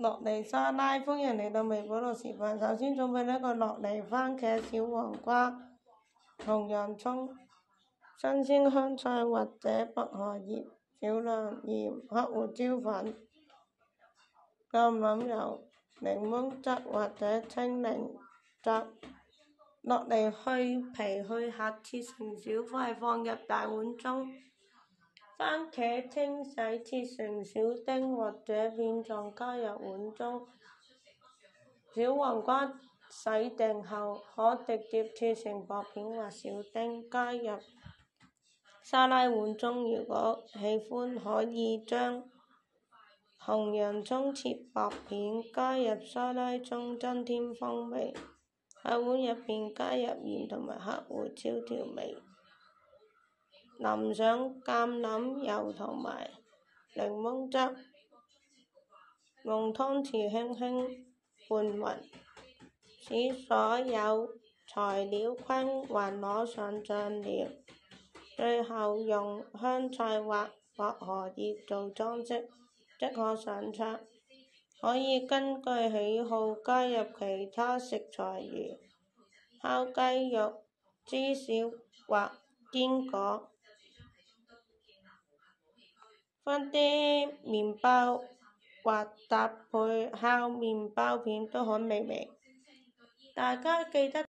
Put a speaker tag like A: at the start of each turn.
A: 洛梨沙拉，歡迎嚟到微波爐時分。首先準備一個洛梨、番茄、小黃瓜、紅洋葱、新鮮香菜或者薄荷葉、少量鹽、黑胡椒粉、橄欖油、檸檬汁或者青檸汁。洛梨去皮去核，切成小塊放入大碗中。番茄清洗切成小丁或者片狀加入碗中。小黃瓜洗淨後可直接切成薄片或小丁加入沙拉碗中。如果喜歡，可以將紅洋葱切薄片加入沙拉中，增添風味。喺碗入邊加入鹽同埋黑胡椒調味，淋上橄欖油同埋檸檬汁，用湯匙輕輕拌勻，使所有材料均勻，攞上醬料。最後用香菜或薄荷葉做裝飾，即可上桌。可以根據喜好加入其他食材如烤雞肉、芝士或堅果，分啲麵包或搭配烤麵包片都很美味。大家記得